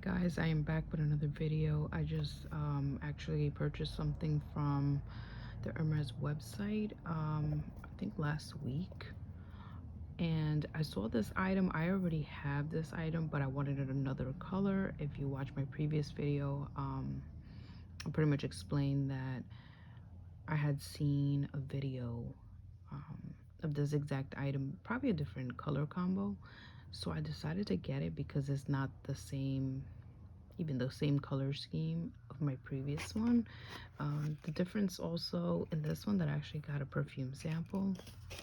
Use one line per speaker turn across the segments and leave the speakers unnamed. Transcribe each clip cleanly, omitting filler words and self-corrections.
Guys, I am back with another video. I just actually purchased something from the Hermes website I think last week, and I saw this item. I already have this item, but I wanted it another color. If you watch my previous video, I pretty much explained that I had seen a video of this exact item, probably a different color combo, so I decided to get it because it's not the same, even the same color scheme of my previous one. The difference also in this one, that I actually got a perfume sample.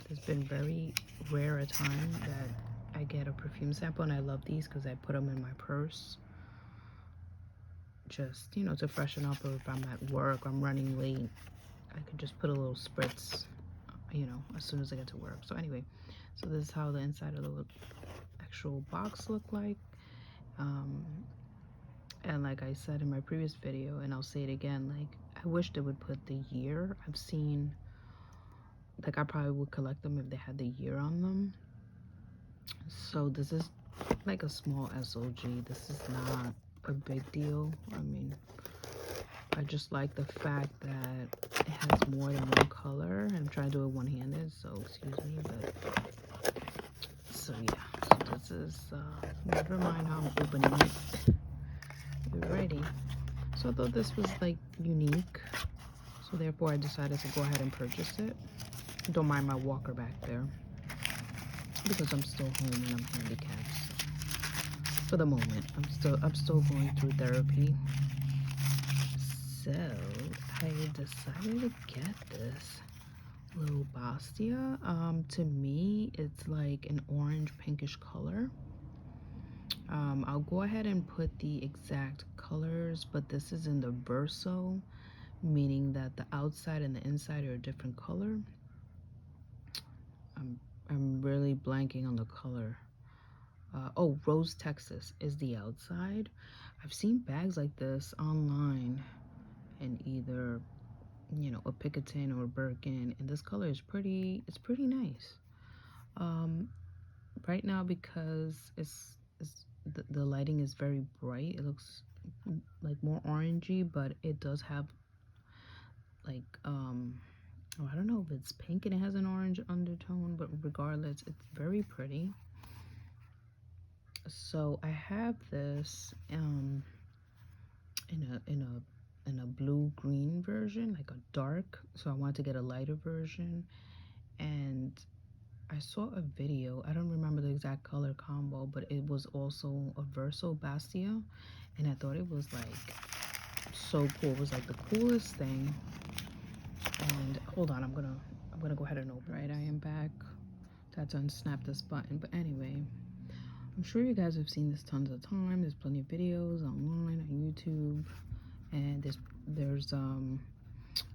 It's been very rare a time that I get a perfume sample, and I love these because I put them in my purse, just to freshen up, or if I'm at work, I'm running late, I could just put a little spritz, as soon as I get to work. So anyway, so this is how the inside of the actual box look like. And like I said in my previous video, and I'll say it again, like, I wish they would put the year. I've seen, like, I probably would collect them if they had the year on them. So this is like a small SOG. This is not a big deal. I mean, I just like the fact that it has more than one color. I'm trying to do it one-handed, so excuse me, but so yeah. So this is never mind how I'm opening it. You're ready. So I thought this was like unique, so therefore I decided to go ahead and purchase it. Don't mind my walker back there because I'm still home and I'm handicapped. So for the moment, I'm still going through therapy. So I decided to get this little Bastia. To me, it's like an orange pinkish color. I'll go ahead and put the exact colors, but this is in the Verso, meaning that the outside and the inside are a different color. I'm really blanking on the color. Oh, Rose Texas is the outside. I've seen bags like this online in either, a Picotin or Birkin, and this color is it's pretty nice. Right now, because the lighting is very bright, it looks like more orangey, but it does have like oh, I don't know if it's pink and it has an orange undertone, but regardless, it's very pretty. So I have this in a blue green version, like a dark. So I wanted to get a lighter version, and I saw a video. I don't remember the exact color combo, but it was also a Verso Bastia, and I thought it was like so cool. It was like the coolest thing. And hold on, I'm gonna go ahead and open. Right, I am back. Had to unsnap this button, but anyway, I'm sure you guys have seen this tons of times. There's plenty of videos online on YouTube, and there's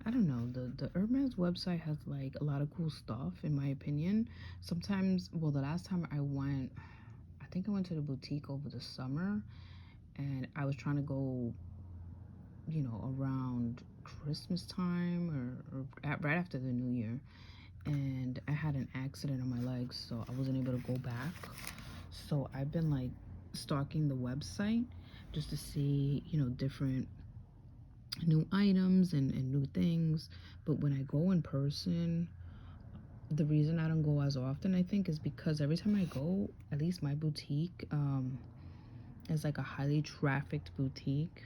I don't know, the Hermes website has like a lot of cool stuff, in my opinion. Sometimes, well, the last time I went, I think I went to the boutique over the summer, and I was trying to go, around Christmas time, or right after the New Year, and I had an accident on my legs, so I wasn't able to go back. So I've been like stalking the website just to see, different new items and new things. But when I go in person, the reason I don't go as often, I think, is because every time I go, at least my boutique is like a highly trafficked boutique,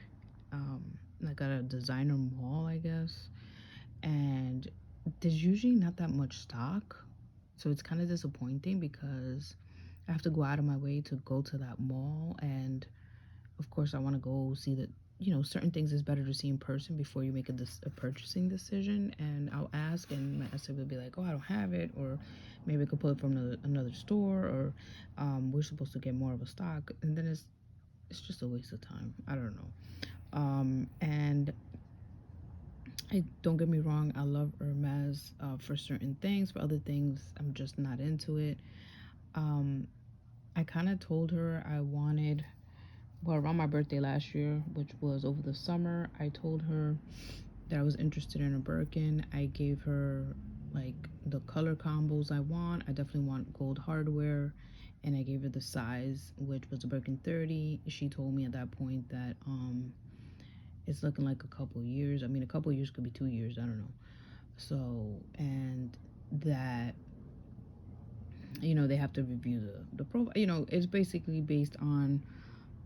like at a designer mall, I guess, and there's usually not that much stock. So it's kind of disappointing because I have to go out of my way to go to that mall, and of course I want to go see that, certain things is better to see in person before you make a purchasing decision. And I'll ask, and my estimate will be like, oh, I don't have it, or maybe I could pull it from another store, or we're supposed to get more of a stock, and then it's just a waste of time. I don't know. And don't get me wrong, I love Hermes for certain things. For other things, I'm just not into it. I kind of told her I wanted, well, around my birthday last year, which was over the summer, I told her that I was interested in a Birkin. I gave her like the color combos I want. I definitely want gold hardware and I gave her the size, which was a Birkin 30. She told me at that point that it's looking like a couple years. I mean, a couple years could be 2 years. I don't know. So, and that, they have to review the profile. It's basically based on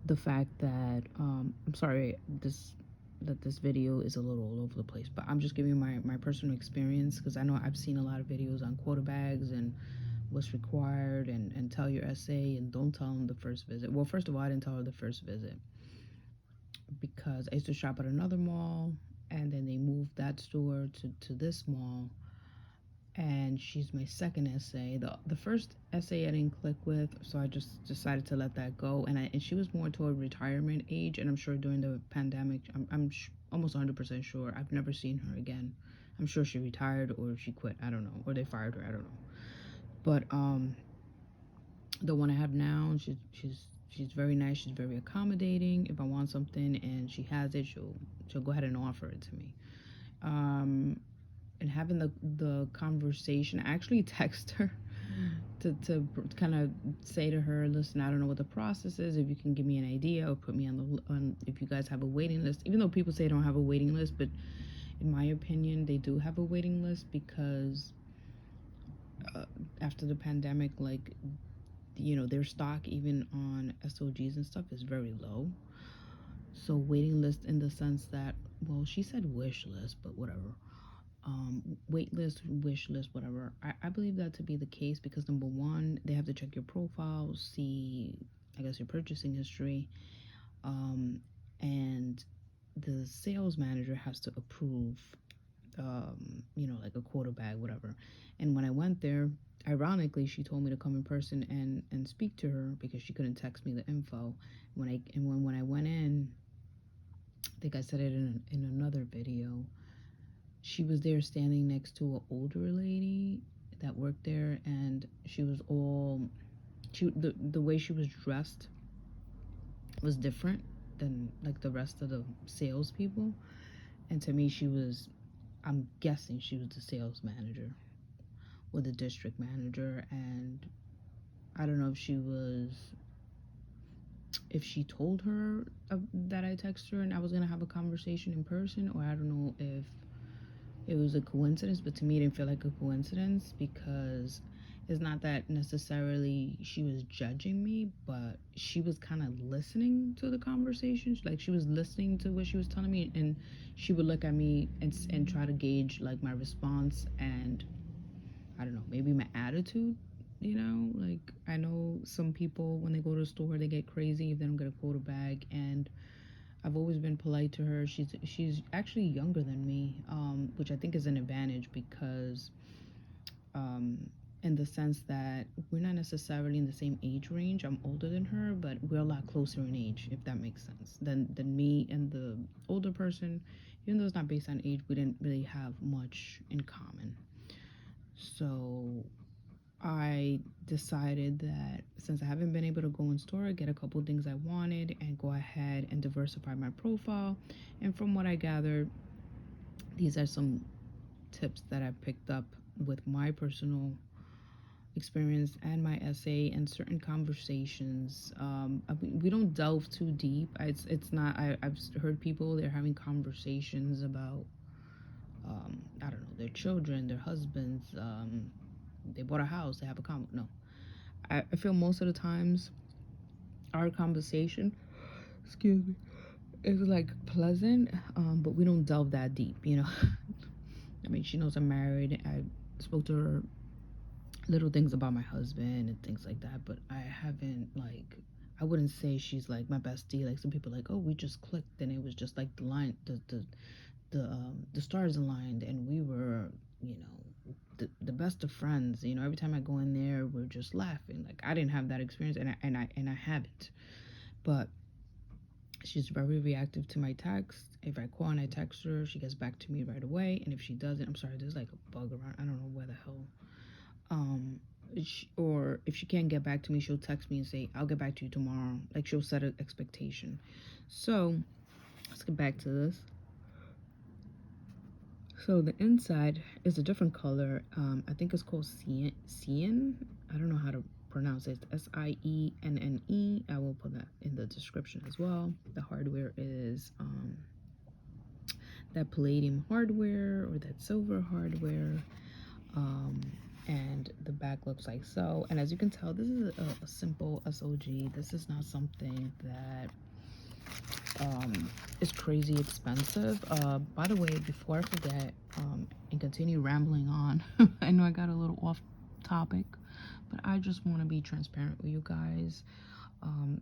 the fact that I'm sorry this video is a little all over the place, but I'm just giving you my personal experience, because I know I've seen a lot of videos on quota bags and what's required, and tell your SA and don't tell them the first visit. Well, first of all, I didn't tell her the first visit because I used to shop at another mall, and then they moved that store to this mall, and she's my second SA. The first SA I didn't click with, so I just decided to let that go. And she was more toward retirement age, and I'm sure during the pandemic, I'm almost 100% sure I've never seen her again. I'm sure she retired or she quit. I don't know, or they fired her. I don't know. But the one I have now, she's very nice. She's very accommodating. If I want something and she has it, she'll go ahead and offer it to me. And having the conversation, I actually text her to kind of say to her, listen, I don't know what the process is. If you can give me an idea or put me on if you guys have a waiting list. Even though people say they don't have a waiting list, but in my opinion, they do have a waiting list, because after the pandemic, like, their stock even on SOGs and stuff is very low. So waiting list in the sense that, well, she said wish list, but whatever. Wait list, wish list, whatever. I believe that to be the case, because number one, they have to check your profile, see, I guess, your purchasing history, and the sales manager has to approve, like a quota bag, whatever. And when I went there, ironically, she told me to come in person and speak to her, because she couldn't text me the info. When I went in, I think I said it in another video. She was there standing next to an older lady that worked there, and she was the way she was dressed was different than like the rest of the salespeople. And to me, I'm guessing she was the sales manager or the district manager. And I don't know if she told her that I texted her and I was gonna have a conversation in person, or I don't know if it was a coincidence. But to me, it didn't feel like a coincidence, because it's not that necessarily she was judging me, but she was kind of listening to the conversation. Like, she was listening to what she was telling me, and she would look at me and try to gauge like my response, and I don't know, maybe my attitude. Like, I know some people, when they go to the store, they get crazy if they don't get a quota bag, and I've always been polite to her. She's actually younger than me, which I think is an advantage, because in the sense that we're not necessarily in the same age range. I'm older than her, but we're a lot closer in age, if that makes sense, than me and the older person. Even though it's not based on age, we didn't really have much in common. So I decided that since I haven't been able to go in store, get a couple things I wanted, and go ahead and diversify my profile. And from what I gathered, these are some tips that I picked up with my personal experience and my SA and certain conversations. We don't delve too deep. It's not. I've heard people, they're having conversations about I don't know, their children, their husbands. They bought a house. They have a no. I feel most of the times our conversation, excuse me, is like pleasant, but we don't delve that deep. I mean, she knows I'm married. I spoke to her little things about my husband and things like that, but I haven't, like, I wouldn't say she's like my bestie. Like, some people are like, oh, we just clicked, and it was just like the stars aligned, and we were, the best of friends. Every time I go in there, we're just laughing. Like, I didn't have that experience, and I haven't. But she's very reactive to my text. If I call and I text her, she gets back to me right away. And if she doesn't, I'm sorry, there's like a bug around. I don't know where the hell. Or if she can't get back to me, she'll text me and say, I'll get back to you tomorrow. Like, she'll set an expectation. So let's get back to this. So the inside is a different color. I think it's called cyan. I don't know how to pronounce it. Sienne. I will put that in the description as well. The hardware is that palladium hardware or that silver hardware. And the back looks like so. And as you can tell, this is a simple SOG. This is not something that is crazy expensive. By the way, before I forget and continue rambling on, I know I got a little off topic, but I just want to be transparent with you guys.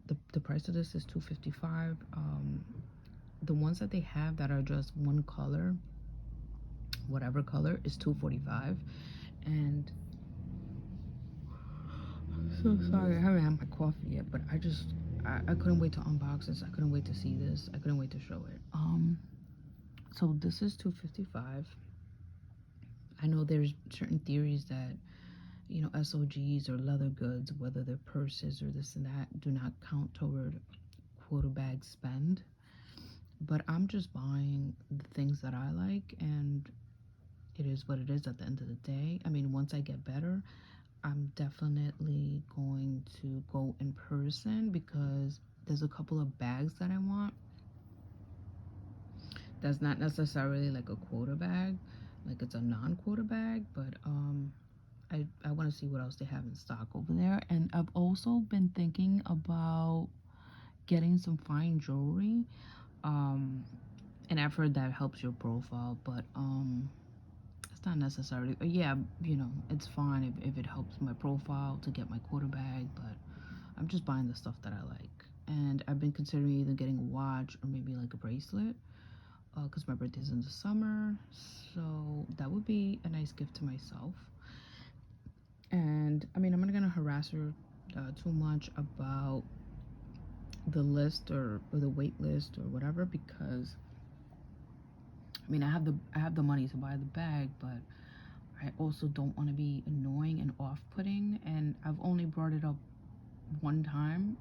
The price of this is $255. The ones that they have that are just one color, whatever color, is $245. And so sorry, I haven't had my coffee yet, but I couldn't wait to unbox this. I couldn't wait to see this. I couldn't wait to show it. So this is $255. I know there's certain theories that, you know, SOGs or leather goods, whether they're purses or this and that, do not count toward quota bag spend. But I'm just buying the things that I like, and it is what it is at the end of the day. I mean, once I get better, I'm definitely going to go in person, because there's a couple of bags that I want that's not necessarily like a quota bag, like it's a non-quota bag, but I want to see what else they have in stock over there. And I've also been thinking about getting some fine jewelry, and I've heard that helps your profile, but it's not necessarily, yeah, you know, it's fine if it helps my profile to get my quota bag, but I'm just buying the stuff that I like. And I've been considering either getting a watch or maybe like a bracelet, because my birthday's in the summer, so that would be a nice gift to myself. And I mean, I'm not gonna harass her too much about the list or the wait list or whatever, because I mean, I have the money to buy the bag, but I also don't want to be annoying and off-putting. And I've only brought it up one time,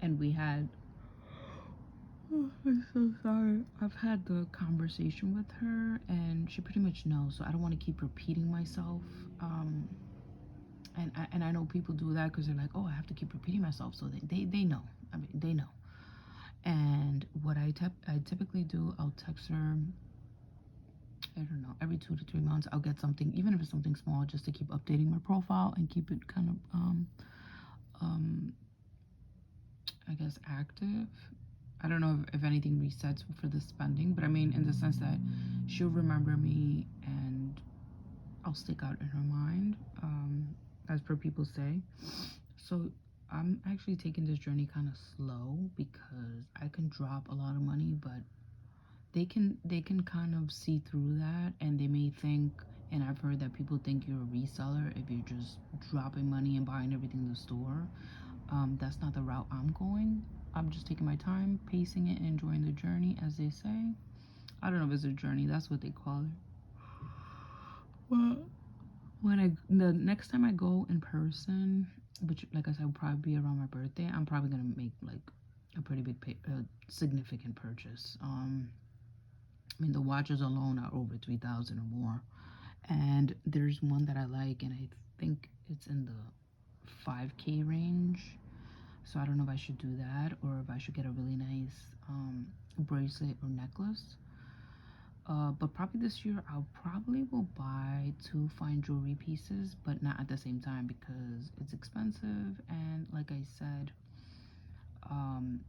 and we had, oh, I'm so sorry. I've had the conversation with her, and she pretty much knows, so I don't want to keep repeating myself. And I know people do that because they're like, oh, I have to keep repeating myself, so they know. I mean, they know. And what I typically do, I'll text her, I don't know, every 2 to 3 months. I'll get something, even if it's something small, just to keep updating my profile and keep it kind of I guess active. I don't know if anything resets for the spending, but I mean, in the sense that she'll remember me and I'll stick out in her mind, as per people say. So I'm actually taking this journey kind of slow, because I can drop a lot of money, but they can kind of see through that, and they may think, and I've heard that people think you're a reseller if you're just dropping money and buying everything in the store. That's not the route I'm going. I'm just taking my time, pacing it, and enjoying the journey, as they say. I don't know if it's a journey, that's what they call it. Well, the next time I go in person, which, like I said, will probably be around my birthday, I'm probably gonna make like a pretty big significant purchase. I mean, the watches alone are over 3,000 or more, and there's one that I like, and I think it's in the 5K range. So I don't know if I should do that, or if I should get a really nice bracelet or necklace. But probably this year I'll probably will buy 2 fine jewelry pieces, but not at the same time, because it's expensive, and like I said,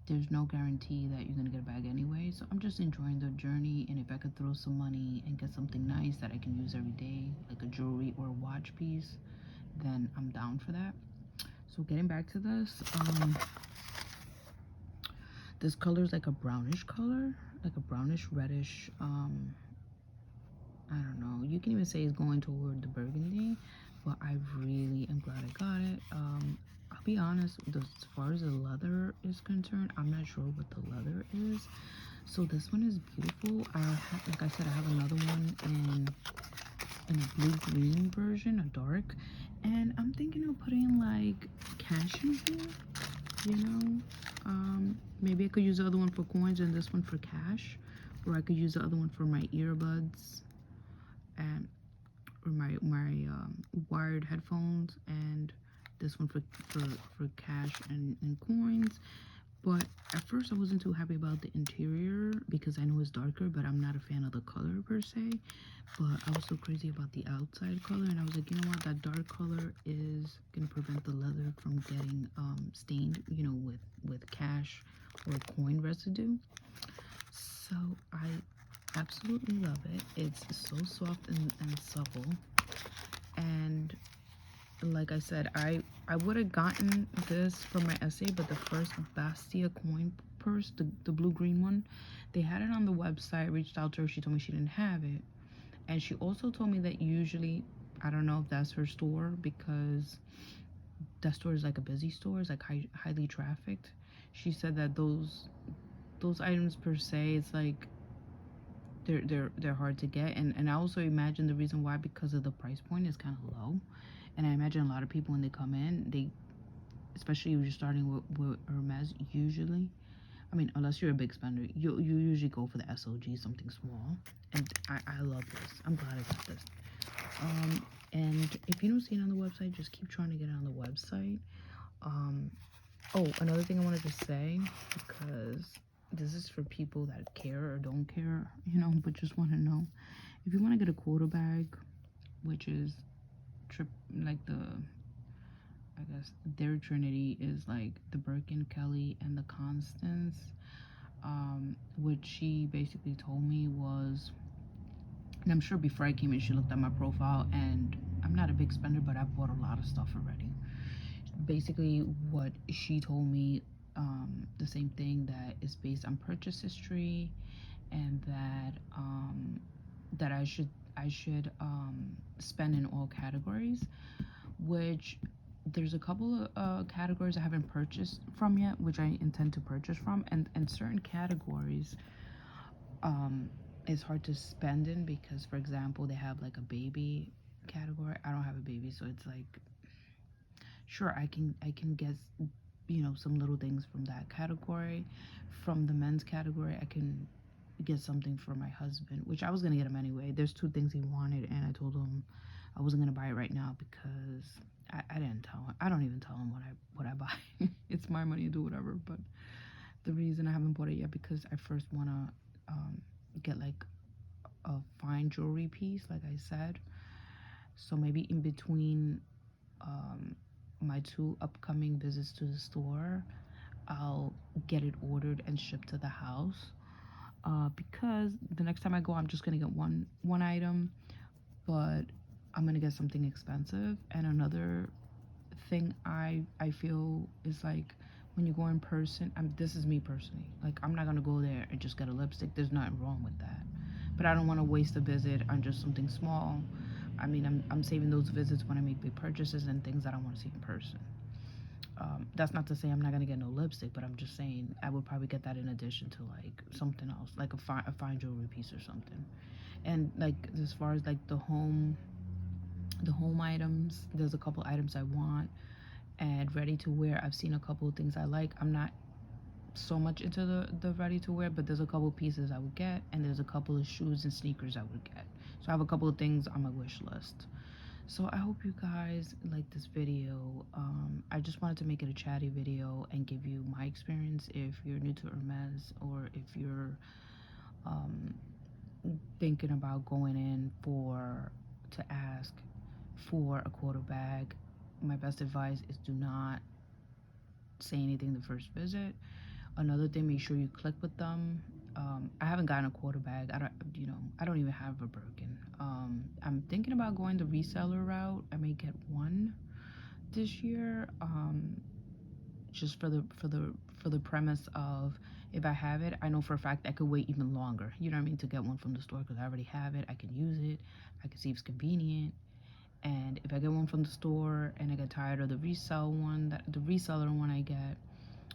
there's no guarantee that you're gonna get a bag anyway. So I'm just enjoying the journey, and if I could throw some money and get something nice that I can use every day, like a jewelry or a watch piece, then I'm down for that. So getting back to this color is like a brownish color, like a brownish reddish, I don't know, you can even say it's going toward the burgundy, but I really am glad I got it. I'll be honest, as far as the leather is concerned, I'm not sure what the leather is. So this one is beautiful. Like I said, I have another one in a blue-green version, a dark, and I'm thinking of putting like cashew here, you know. Maybe I could use the other one for coins and this one for cash, or I could use the other one for my earbuds and or my wired headphones, and this one for cash and coins. But at first I wasn't too happy about the interior because I know it's darker, but I'm not a fan of the color per se. But I was so crazy about the outside color, and I was like, you know what, that dark color is gonna prevent the leather from getting stained, you know, with cash or coin residue. So I absolutely love it. It's so soft and supple. And like I said, I would have gotten this for my essay, but the first Bastia coin purse, the blue-green one, they had it on the website. Reached out to her, she told me she didn't have it. And she also told me that usually, I don't know if that's her store, because that store is like a busy store, it's like highly trafficked. She said that those items per se, it's like they're hard to get. And I also imagine the reason why, because of the price point is kind of low. And I imagine a lot of people when they come in, they, especially if you're starting with Hermes, usually, I mean, unless you're a big spender, you usually go for the SOG, something small. And I love this. I'm glad I got this. And if you don't see it on the website, just keep trying to get it on the website. Oh, another thing I wanted to say, because this is for people that care or don't care, you know, but just want to know. If you want to get a quota bag, which is like the, I guess their trinity is like the Birkin, Kelly, and the Constance. What she basically told me was, and I'm sure before I came in, she looked at my profile, and I'm not a big spender, but I bought a lot of stuff already. Basically, what she told me, the same thing, that is based on purchase history, and that I should spend in all categories, which there's a couple of categories I haven't purchased from yet, which I intend to purchase from, and certain categories it's hard to spend in because, for example, they have like a baby category. I don't have a baby, so it's like, sure, I can get, you know, some little things from that category. From the men's category, I can get something for my husband, which I was gonna get him anyway. There's two things he wanted, and I told him I wasn't gonna buy it right now because I didn't tell him. I don't even tell him what I buy. It's my money to do whatever. But the reason I haven't bought it yet, because I first wanna get like a fine jewelry piece, like I said. So maybe in between my two upcoming visits to the store, I'll get it ordered and shipped to the house. Because the next time I go, I'm just gonna get one item, but I'm gonna get something expensive. And another thing I feel is like, when you go in person, this is me personally, like, I'm not gonna go there and just get a lipstick. There's nothing wrong with that, but I don't want to waste a visit on just something small. I mean, I'm saving those visits when I make big purchases and things that I want to see in person. That's not to say I'm not gonna get no lipstick, but I'm just saying I would probably get that in addition to like something else, like a fine jewelry piece or something. And like, as far as like the home items, there's a couple items I want. And ready to wear, I've seen a couple of things I like. I'm not so much into the ready to wear, but there's a couple of pieces I would get, and there's a couple of shoes and sneakers I would get. So I have a couple of things on my wish list. So I hope you guys like this video. I just wanted to make it a chatty video and give you my experience if you're new to Hermes, or if you're thinking about going in to ask for a quota bag. My best advice is, do not say anything the first visit. Another thing, make sure you click with them. I haven't gotten a quota bag. I don't even have a Birkin. I'm thinking about going the reseller route. I may get one this year, just for the premise of, if I have it, I know for a fact I could wait even longer. You know what I mean, to get one from the store, because I already have it. I can use it. I can see if it's convenient. And if I get one from the store and I get tired of the reseller one I get,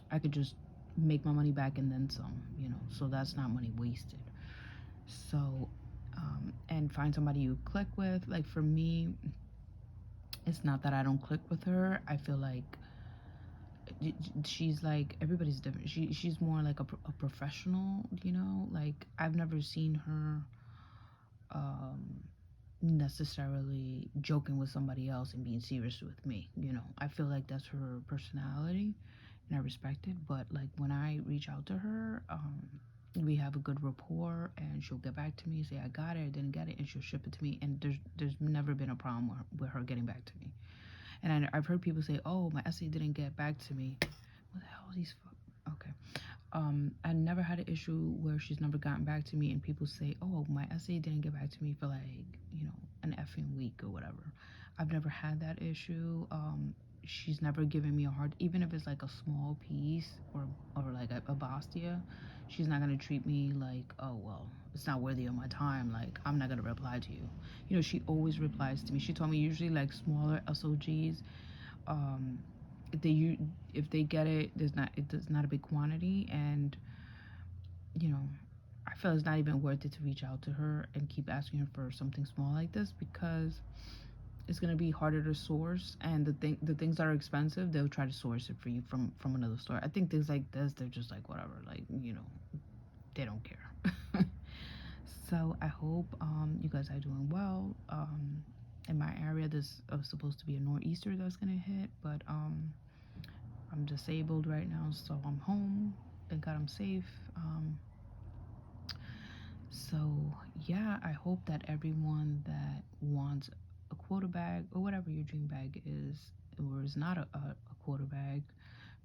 I could just make my money back and then some, you know, so that's not money wasted. So, and find somebody you click with. Like, for me, it's not that I don't click with her. I feel like she's like, everybody's different. She's more like a professional, you know. Like, I've never seen her necessarily joking with somebody else and being serious with me. You know, I feel like that's her personality, and I respect it. But like when I reach out to her, we have a good rapport, and she'll get back to me, say I got it, I didn't get it, and she'll ship it to me. And there's never been a problem with her getting back to me. And I've heard people say, oh, my essay didn't get back to me. What the hell are these? Okay. I never had an issue where she's never gotten back to me, and people say, oh, my essay didn't get back to me for like, you know, an effing week or whatever. I've never had that issue. She's never given me a hard, even if it's like a small piece or like a Bastia, she's not gonna treat me like, oh well, it's not worthy of my time. Like I'm not gonna reply to you. You know, she always replies to me. She told me usually like smaller SOGs, um, if they get it, it's not a big quantity, and you know, I feel it's not even worth it to reach out to her and keep asking her for something small like this, because it's gonna be harder to source, and the things that are expensive, they'll try to source it for you from another store. I think things like this, they're just like whatever, like, you know, they don't care. So I hope you guys are doing well. In my area, there's supposed to be a nor'easter that's gonna hit, but I'm disabled right now, so I'm home. Thank God I'm safe. So yeah, I hope that everyone that wants a quota bag or whatever your dream bag is, or is not a quota bag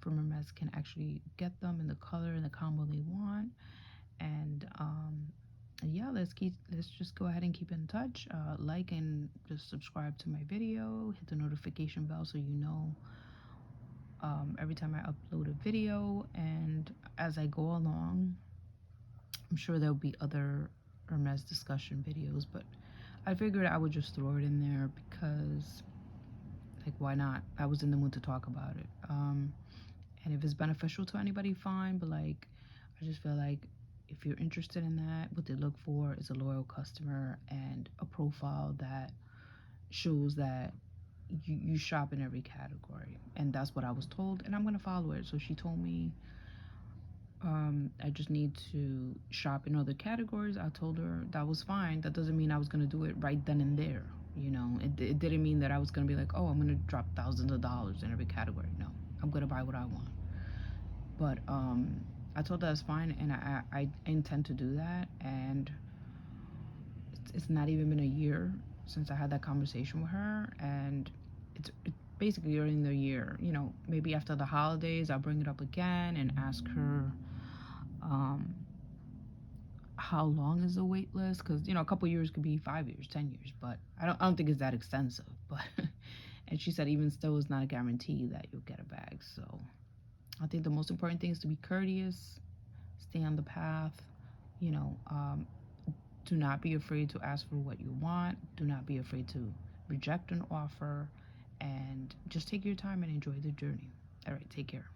from Hermes, can actually get them in the color and the combo they want. And yeah, let's just go ahead and keep in touch. Like and just subscribe to my video. Hit the notification bell so you know every time I upload a video. And as I go along, I'm sure there'll be other Hermes discussion videos, but I figured I would just throw it in there because, like, why not? I was in the mood to talk about it. And if it's beneficial to anybody, fine, but like, I just feel like if you're interested in that, what they look for is a loyal customer and a profile that shows that you shop in every category. And that's what I was told, and I'm going to follow it. So she told me I just need to shop in other categories. I told her that was fine. That doesn't mean I was going to do it right then and there. You know, it didn't mean that I was going to be like, oh, I'm going to drop thousands of dollars in every category. No, I'm going to buy what I want. But I told her that's fine, and I intend to do that. And it's not even been a year since I had that conversation with her, and it's basically early in the year. You know, maybe after the holidays, I'll bring it up again and ask her um, how long is the wait list, because you know a couple years could be 5 years, 10 years, but I don't think it's that extensive. But and she said even still, it's not a guarantee that you'll get a bag. So I think the most important thing is to be courteous, stay on the path. You know, do not be afraid to ask for what you want. Do not be afraid to reject an offer, and just take your time and enjoy the journey. All right, take care.